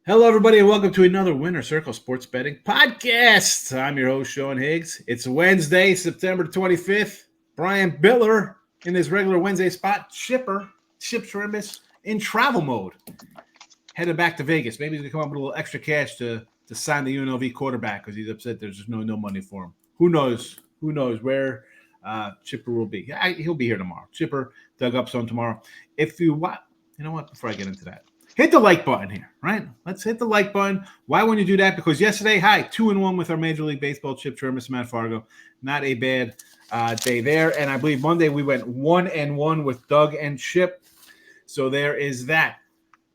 Hello, everybody, and welcome to another Winner Circle Sports Betting Podcast. I'm your host, Sean Higgs. It's Wednesday, September 25th. Brian Bitler in his regular Wednesday spot. Chip Shrimbus in travel mode. Headed back to Vegas. Maybe he's going to come up with a little extra cash to sign the UNLV quarterback because he's upset there's just no money for him. Who knows? Who knows where Chipper will be? He'll be here tomorrow. Chipper dug up some tomorrow. If you want, you know what? Before I get into that, hit the like button here, right? Let's hit the like button. Why wouldn't you do that? Because yesterday, 2-1 with our Major League Baseball Chip Shrimbus, Matt Fargo. Not a bad day there. And I believe Monday we went 1-1 with Doug and Chip. So there is that.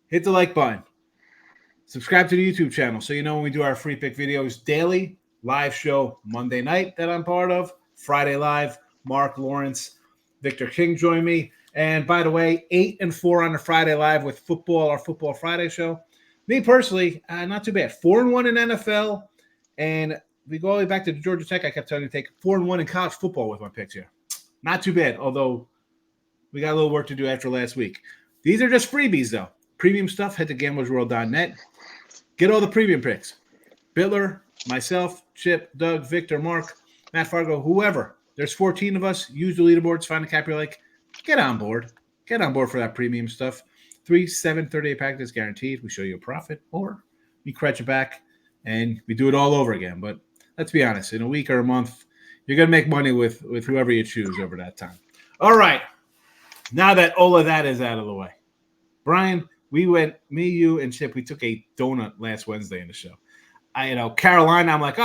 Hit the like button. Subscribe to the YouTube channel so you know when we do our free pick videos daily. Live show Monday night that I'm part of. Friday live. Mark Lawrence, Victor King join me. And by the way, 8-4 on the Friday live with football, our Football Friday show. Me personally, not too bad. 4-1 in NFL. And we go all the way back to Georgia Tech. I kept telling you to take 4-1 in college football with my picks here. Not too bad, although we got a little work to do after last week. These are just freebies, though. Premium stuff, head to gamblersWORLD.net. Get all the premium picks. Bitler, myself, Chip, Doug, Victor, Mark, Matt Fargo, whoever. There's 14 of us. Use the leaderboards. Find a cap you like. Get on board. Get on board for that premium stuff. 3, 7, 30-day packages guaranteed. We show you a profit, or we scratch it back, and we do it all over again. But let's be honest. In a week or a month, you're going to make money with whoever you choose over that time. All right. Now that all of that is out of the way. Brian, we went, me, you, and Chip, we took a donut last Wednesday in the show. Carolina, I'm like,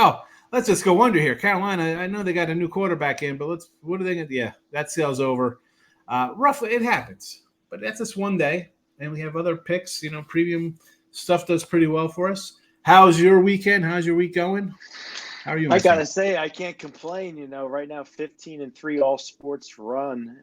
let's just go under here. Carolina, I know they got a new quarterback in, but what are they going to do? Yeah, that sale's over. Roughly, it happens. But that's just one day, and we have other picks. Premium stuff does pretty well for us. How's your weekend? How's your week going? How are you? I got to say, I can't complain. Right now, 15-3 all sports run.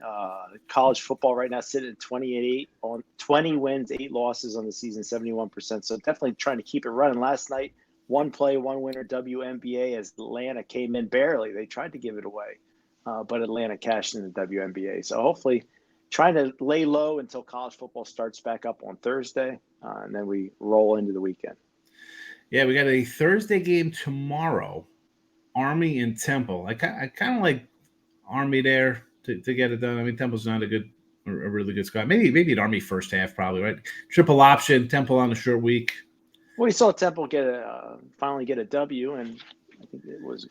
College football right now sitting at 28 on 20 wins, 8 losses on the season, 71%. So definitely trying to keep it running. Last night, one play, one winner, WNBA, as Atlanta came in barely. They tried to give it away, but Atlanta cashed in the WNBA. So hopefully trying to lay low until college football starts back up on Thursday, and then we roll into the weekend. Yeah, we got a Thursday game tomorrow, Army and Temple. I kind of like Army there to get it done. I mean, Temple's not a really good squad. Maybe an Army first half, probably, right? Triple option, Temple on a short week. Well, we saw Temple finally get a W, and I think it was,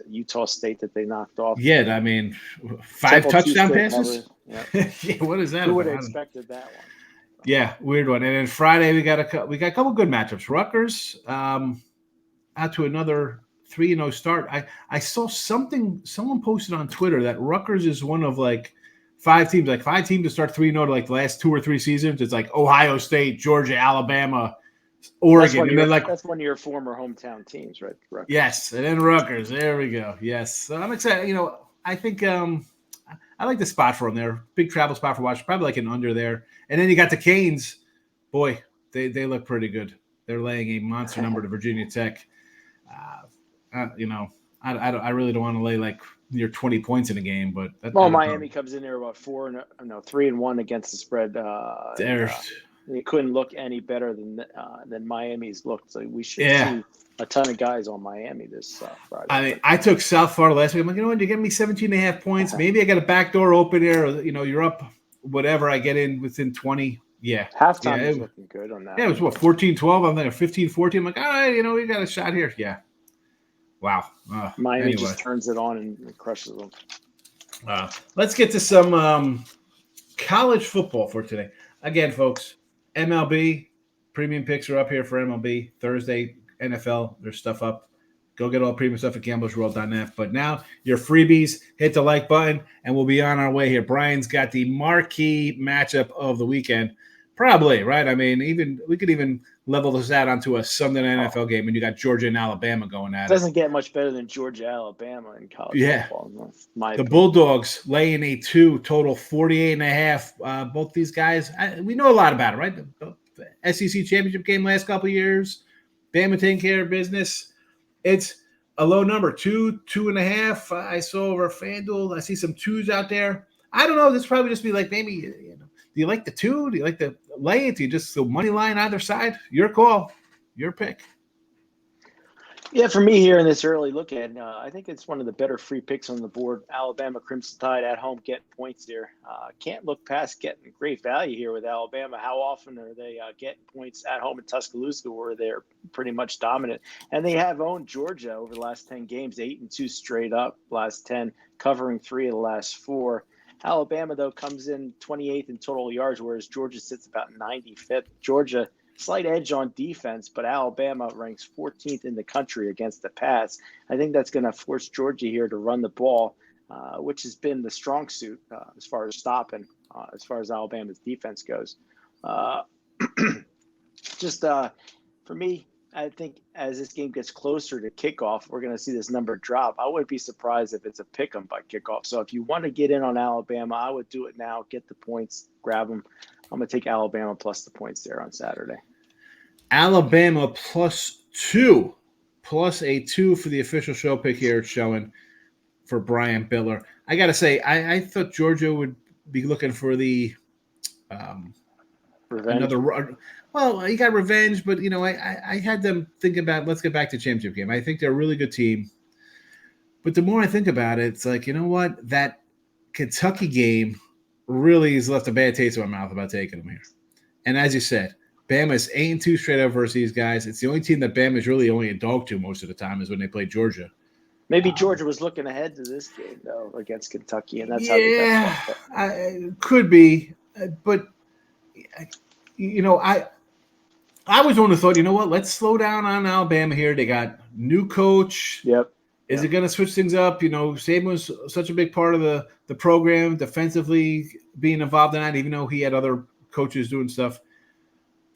Utah State that they knocked off. Yeah, I mean, 5 touchdown passes? Yeah. Yeah, what is that? Who would have expected that one? Yeah, weird one. And then Friday we got a couple good matchups. Rutgers out to another 3-0 start. I saw someone posted on Twitter that Rutgers is one of like 5 teams to start 3-0 to like the last 2 or 3 seasons. It's like Ohio State, Georgia, Alabama, Oregon, and then that's one of your former hometown teams, right? Rutgers. Yes, and then Rutgers. There we go. Yes, so I'm excited. I think I like the spot for them there. Big travel spot for watch. Probably like an under there. And then you got the Canes. Boy, they look pretty good. They're laying a monster number to Virginia Tech. I really don't want to lay like near 20 points in a game, but Miami comes in there about 3-1 against the spread. They couldn't look any better than Miami's looked. So we should see a ton of guys on Miami this Friday. I mean, I took South Florida last week. I'm like, you know what? You give me 17.5 points. Maybe I got a backdoor open here. Or, you're up, whatever. I get in within 20. Yeah. Halftime was looking good on that. Yeah, it was 14-12. I'm thinking 15-14. I'm like, all right, we got a shot here. Yeah. Wow. Miami just turns it on and crushes them. Let's get to some college football for today. Again, folks, MLB premium picks are up here for MLB. Thursday, NFL, there's stuff up. Go get all premium stuff at gamblersWORLD.net. But now your freebies, hit the like button, and we'll be on our way here. Brian's got the marquee matchup of the weekend. Probably, right? I mean, we could even level this out onto a Sunday night NFL game, and you got Georgia and Alabama going at it. Doesn't get much better than Georgia, Alabama in college football. The Bulldogs laying a 2, total 48.5. Both these guys, we know a lot about it, right? The SEC championship game last couple of years. Bama taking care of business. It's a low number, 2.5. I saw over FanDuel. I see some 2s out there. I don't know. This probably just be like maybe, do you like the 2? Do you like the lay it? Do you just go money line either side? Your call. Your pick. Yeah, for me here in this early look at, I think it's one of the better free picks on the board. Alabama Crimson Tide at home getting points here. Can't look past getting great value here with Alabama. How often are they getting points at home in Tuscaloosa where they're pretty much dominant? And they have owned Georgia over the last 10 games, 8-2 straight up, last 10, covering 3 of the last 4. Alabama, though, comes in 28th in total yards, whereas Georgia sits about 95th. Georgia, slight edge on defense, but Alabama ranks 14th in the country against the pass. I think that's going to force Georgia here to run the ball, which has been the strong suit as far as stopping, as far as Alabama's defense goes. For me, I think as this game gets closer to kickoff, we're going to see this number drop. I wouldn't be surprised if it's a pick 'em by kickoff. So if you want to get in on Alabama, I would do it now. Get the points, grab them. I'm going to take Alabama plus the points there on Saturday. Alabama +2, plus a 2 for the official show pick here. It's showing for Brian Bitler. I got to say, I thought Georgia would be looking for the revenge. Well, he got revenge, but, I had them thinking about, let's get back to championship game. I think they're a really good team. But the more I think about it, it's like, you know what? That Kentucky game really has left a bad taste in my mouth about taking them here. And as you said, Bama's 8-2 straight up versus these guys. It's the only team that Bama's really only a dog to most of the time is when they play Georgia. Maybe Georgia was looking ahead to this game, though, against Kentucky, and that's how they got could be. But, I was one who thought, you know what, let's slow down on Alabama here. They got new coach. Yep. Is it going to switch things up? Saban was such a big part of the program, defensively being involved in that, even though he had other coaches doing stuff.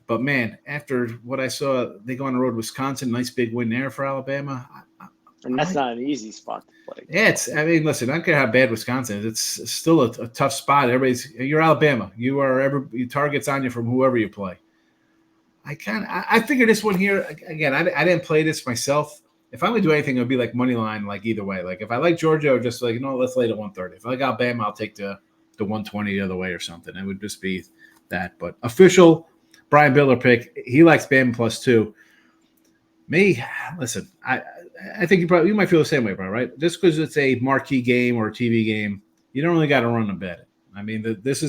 But, man, after what I saw, they go on the road to Wisconsin, nice big win there for Alabama. And that's not an easy spot to play. Yeah, listen, I don't care how bad Wisconsin is. It's still a tough spot. You're Alabama. Your target's on you from whoever you play. I figured this one here, again, I didn't play this myself. If I'm going to do anything, it would be like money line, like either way. Like if I like Georgia, I would just like, let's lay it at 130. If I like Alabama, I'll take the 120 the other way or something. It would just be that. But official Brian Bitler pick, he likes Bama +2. Me, listen, I think you might feel the same way, bro, right? Just because it's a marquee game or a TV game, you don't really got to run a bet. I mean, this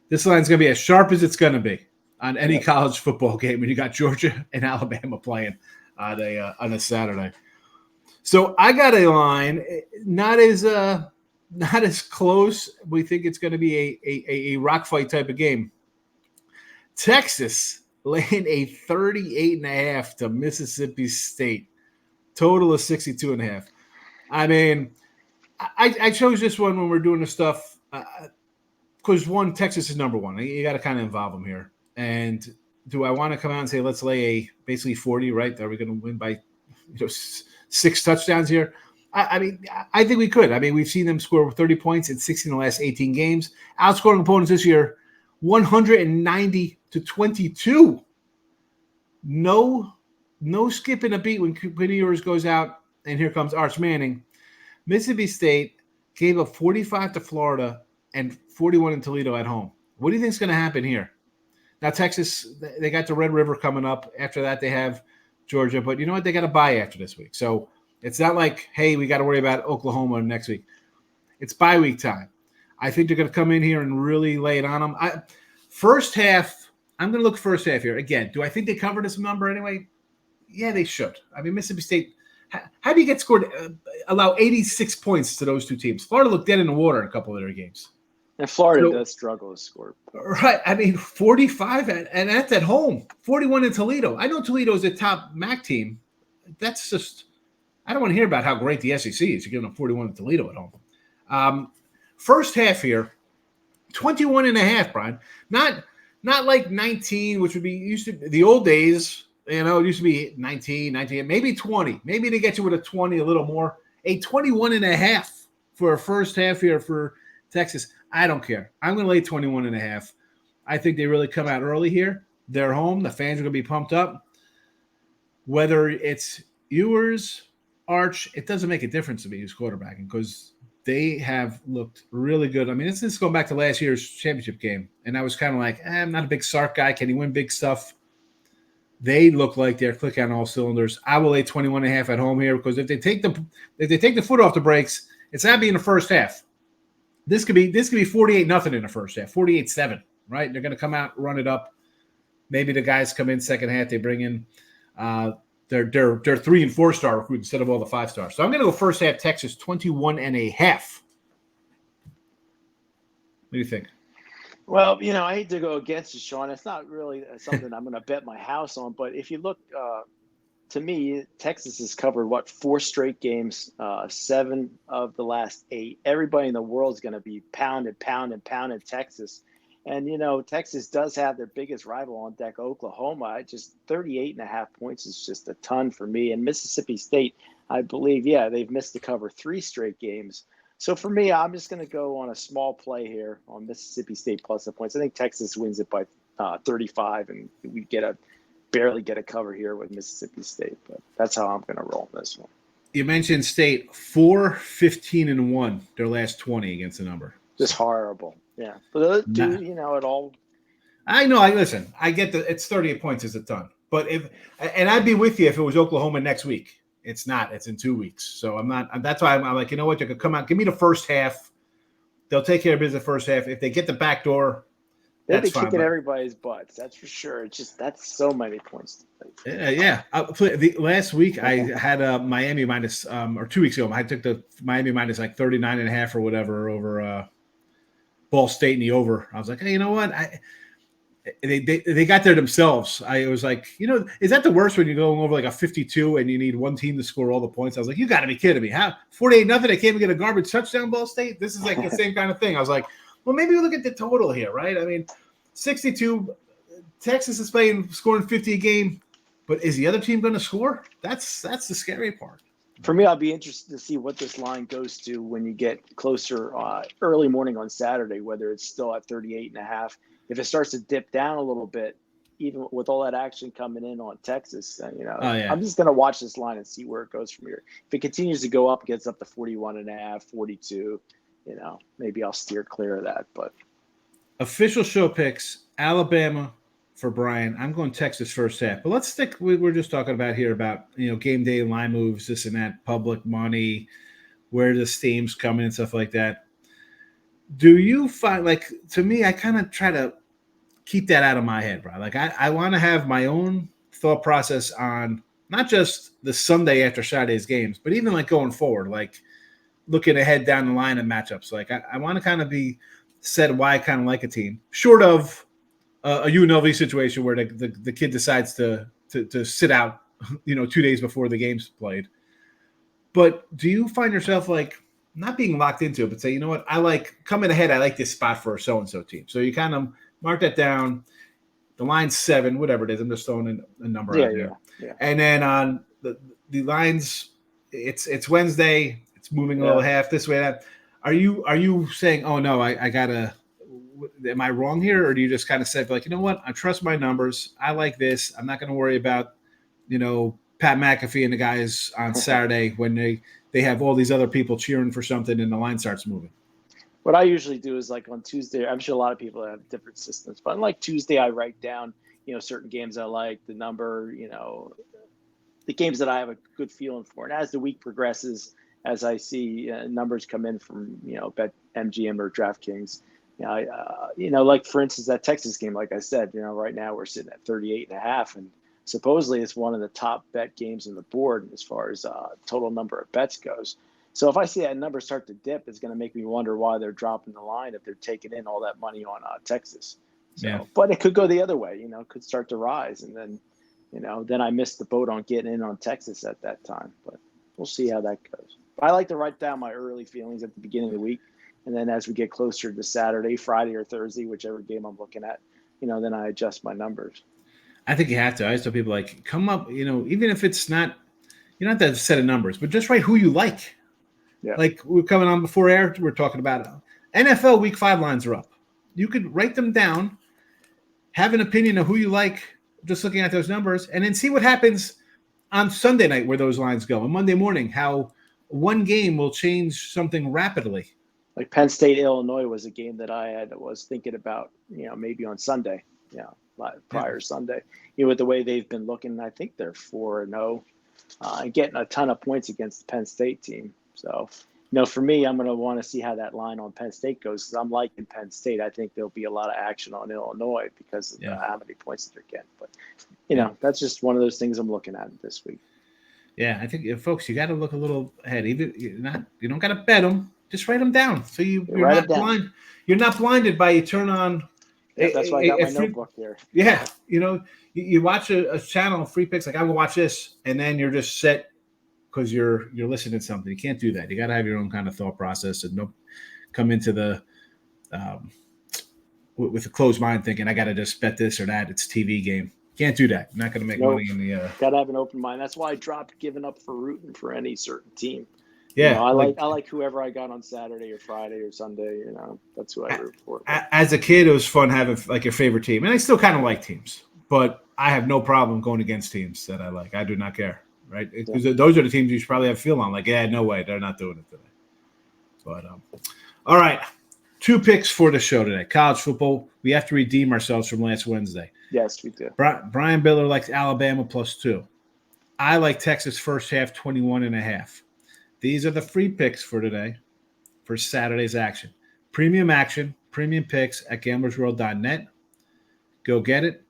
line's going to be as sharp as it's going to be on any college football game when you got Georgia and Alabama playing on a Saturday. So I got a line, not as close. We think it's going to be a rock fight type of game. Texas laying a 38.5 to Mississippi State. Total of 62.5. I mean, I chose this one when we're doing the stuff because one, Texas is number one. You got to kind of involve them here. And do I want to come out and say let's lay basically 40? Right? Are we going to win by 6 touchdowns here? I mean, I think we could. I mean, we've seen them score 30 points in 16 of the last 18 games, outscoring opponents this year 190-22. No skipping a beat when Quinn Ewers goes out, and here comes Arch Manning. Mississippi State gave up 45 to Florida and 41 in Toledo at home. What do you think is going to happen here? Now, Texas, they got the Red River coming up. After that, they have Georgia. But you know what? They got a bye after this week. So it's not like, hey, we got to worry about Oklahoma next week. It's bye week time. I think they're going to come in here and really lay it on them. First half, I'm going to look first half here. Again, do I think they cover this number anyway? Yeah, they should. I mean, Mississippi State, how do you get scored, allow 86 points to those two teams? Florida looked dead in the water in a couple of their games. And Florida does struggle to score. Right. I mean, 45, and that's at home. 41 in Toledo. I know Toledo's a top MAC team. That's just – I don't want to hear about how great the SEC is. You're giving them 41 in Toledo at home. First half here, 21.5, Brian. Not like 19, which would be used to the old days. It used to be 19, maybe 20. Maybe they get you with a 20, a little more. A 21.5 for a first half here for Texas. I don't care. I'm going to lay 21.5. I think they really come out early here. They're home. The fans are going to be pumped up. Whether it's Ewers, Arch, it doesn't make a difference to me who's quarterbacking because they have looked really good. I mean, it's going back to last year's championship game, and I was kind of like, I'm not a big Sark guy. Can he win big stuff? They look like they're clicking on all cylinders. I will lay 21.5 at home here because if they take the foot off the brakes, it's not being the first half. This could be 48-0 in the first half, 48-7, right? They're going to come out, run it up. Maybe the guys come in second half. They bring in their 3 and 4 star recruits instead of all the 5 stars. So I'm going to go first half Texas 21.5. What do you think? Well, I hate to go against you, Sean. It's not really something I'm going to bet my house on. But if you look, to me, Texas has covered, 4 straight games, 7 of the last 8. Everybody in the world is going to be pounding Texas. And, Texas does have their biggest rival on deck, Oklahoma. Just 38.5 points is just a ton for me. And Mississippi State, I believe, they've missed the cover 3 straight games. So for me, I'm just going to go on a small play here on Mississippi State plus the points. I think Texas wins it by 35, and we barely get a cover here with Mississippi State. But that's how I'm going to roll this one. You mentioned State 4-15-1 their last 20 against the number. Just horrible. Yeah, but it all. I know. Listen. I get it's 38 points is a ton, but and I'd be with you if it was Oklahoma next week. It's not. It's in 2 weeks. So I'm not. That's why I'm like, you know what? You could come out. Give me the first half. They'll take care of business the first half. If they get the back door, they'll be kicking everybody's butts. That's for sure. It's just that's so many points. Yeah. Last week I had a Miami minus, or 2 weeks ago I took the Miami minus like 39.5 or whatever over Ball State in the over. I was like, hey, you know what? They got there themselves. I was like, is that the worst when you're going over like a 52 and you need one team to score all the points? I was like, you got to be kidding me. How 48-0? They can't even get a garbage touchdown, Ball State? This is like the same kind of thing. I was like, well, maybe we look at the total here, right? I mean, 62, Texas is scoring 50 a game, but is the other team going to score? That's the scary part. For me, I'll be interested to see what this line goes to when you get closer early morning on Saturday, whether it's still at 38.5. If it starts to dip down a little bit, even with all that action coming in on Texas, I'm just going to watch this line and see where it goes from here. If it continues to go up, it gets up to 41.5, 42, maybe I'll steer clear of that. But official show picks, Alabama for Brian. I'm going Texas first half. But let's stick – we're just talking about here about, game day line moves, this and that, public money, where the steam's coming and stuff like that. Do you find, to me, I kind of try to keep that out of my head, bro. I want to have my own thought process on not just the Sunday after Saturday's games, but even going forward, looking ahead down the line of matchups. I want to kind of be said why I kind of like a team, short of a UNLV situation where the kid decides to sit out, 2 days before the game's played. But do you find yourself not being locked into it, but say, you know what, I like coming ahead. I like this spot for a so-and-so team. So you kind of mark that down. The line's 7, whatever it is. I'm just throwing a number out there. Yeah. And then on the lines, it's Wednesday. It's moving a little half this way. That. Are you saying, oh no, I gotta? Am I wrong here, or do you just kind of say you know what, I trust my numbers. I like this. I'm not going to worry about, Pat McAfee and the guys on Saturday when they have all these other people cheering for something and the line starts moving. What I usually do is on Tuesday, I'm sure a lot of people have different systems, but on Tuesday, I write down, certain games I like, the number, the games that I have a good feeling for. And as the week progresses, as I see numbers come in from, BetMGM or DraftKings, for instance, that Texas game, like I said, right now we're sitting at 38.5, and supposedly it's one of the top bet games on the board as far as total number of bets goes. So if I see that number start to dip, it's going to make me wonder why they're dropping the line if they're taking in all that money on Texas. So, But it could go the other way, could start to rise. And then, then I missed the boat on getting in on Texas at that time. But we'll see how that goes. I like to write down my early feelings at the beginning of the week. And then as we get closer to Saturday, Friday, or Thursday, whichever game I'm looking at, then I adjust my numbers. I think you have to. I always tell people come up, even if it's not, you don't have to have a set of numbers, but just write who you like. Yeah. We're coming on before air, we're talking about NFL Week 5 lines are up. You could write them down, have an opinion of who you like, just looking at those numbers, and then see what happens on Sunday night where those lines go, and Monday morning, how one game will change something rapidly. Penn State, Illinois was a game that I was thinking about, maybe on Sunday. Yeah. prior Sunday. With the way they've been looking, I think they're 4-0, and getting a ton of points against the Penn State team. So, for me, I'm going to want to see how that line on Penn State goes, because I'm liking Penn State. I think there'll be a lot of action on Illinois because of how many points they're getting. But, that's just one of those things I'm looking at this week. Yeah, I think, folks, you got to look a little ahead. Even you don't got to bet them. Just write them down, so you're not blind. You're not blinded by you turn on. Yeah, that's why I got my notebook there. Yeah, you watch a channel, free picks. Like, I will watch this, and then you're just set because you're listening to something. You can't do that. You got to have your own kind of thought process, and don't come into the with a closed mind thinking I got to just bet this or that. It's a TV game. Can't do that. You're not going to make money in the. Got to have an open mind. That's why I dropped giving up for rooting for any certain team. Yeah, I like whoever I got on Saturday or Friday or Sunday. That's who I root for. As a kid, it was fun having like your favorite team, and I still kind of like teams, but I have no problem going against teams that I like. I do not care, right? Because those are the teams you should probably have feel on. Like, no way, they're not doing it today. But all right, 2 picks for the show today. College football. We have to redeem ourselves from last Wednesday. Yes, we do. Brian Bitler likes Alabama +2. I like Texas first half 21.5. These are the free picks for today for Saturday's action. Premium action, premium picks at gamblersworld.net. Go get it.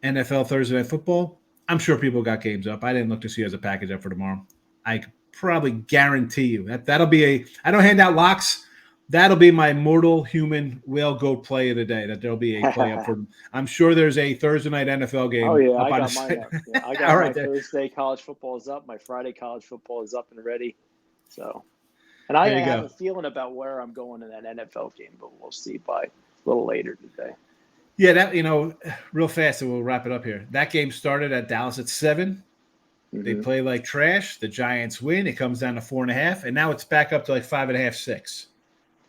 NFL Thursday Night Football. I'm sure people got games up. I didn't look to see as a package up for tomorrow. I probably guarantee you that'll be I don't hand out locks. That'll be my mortal human whale goat play of the day. That there'll be a play up for. I'm sure there's a Thursday night NFL game. Oh yeah, I got mine up. Yeah, I got my there. Thursday college football is up. My Friday college football is up and ready. So, and I have a feeling about where I'm going in that NFL game, but we'll see by a little later today. Yeah, that real fast, and we'll wrap it up here. That game started at Dallas at 7. Mm-hmm. They play like trash. The Giants win. It comes down to 4.5, and now it's back up to like 5.5, 6.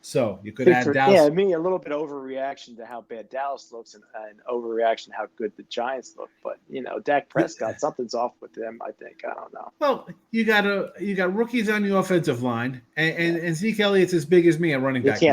So you could add Dallas. Yeah, a little bit overreaction to how bad Dallas looks and overreaction to how good the Giants look. But Dak Prescott, something's off with them. I think. I don't know. Well, you got rookies on the offensive line, and Zeke Elliott's as big as me at running back. They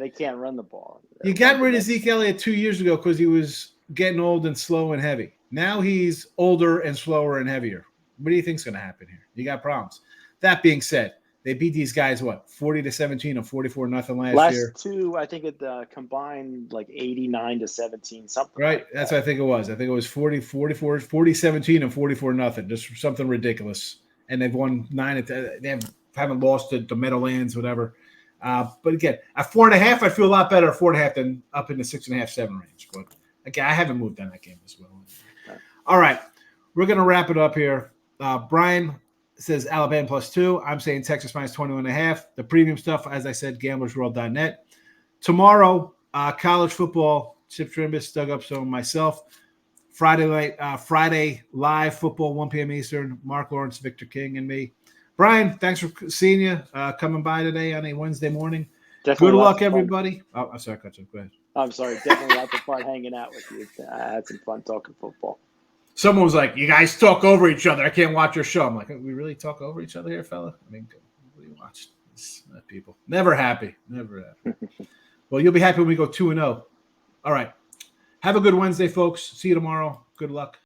can't run the ball. You got rid of Zeke Elliott 2 years ago because he was getting old and slow and heavy. Now he's older and slower and heavier. What do you think's going to happen here? You got problems. That being said. They beat these guys, 40-17 or 44-0 last year? Last 2, I think it combined like 89-17, something. Right, like that's what I think it was. I think it was 40-17 and 44-0, just something ridiculous. And they've won 9. They haven't lost to Meadowlands, whatever. But again, at 4.5, I feel a lot better at 4.5 than up in the 6.5, 7 range. But again, I haven't moved on that game as well. All right, we're gonna wrap it up here. Brian says Alabama +2. I'm saying Texas -21.5. The premium stuff, as I said, gamblersworld.net. Tomorrow, college football, Chip Trimbus, Doug Upstone, myself. Friday live football, 1 p.m. Eastern. Mark Lawrence, Victor King, and me. Brian, thanks for seeing you, coming by today on a Wednesday morning. Definitely good luck, everybody. Oh, I'm sorry, Go ahead. I'm sorry. Definitely lots of fun hanging out with you. I had some fun talking football. Someone was like, you guys talk over each other. I can't watch your show. I'm like, we really talk over each other here, fella? I mean, what do you watch? People. Never happy. Well, you'll be happy when we go 2-0. All right. Have a good Wednesday, folks. See you tomorrow. Good luck.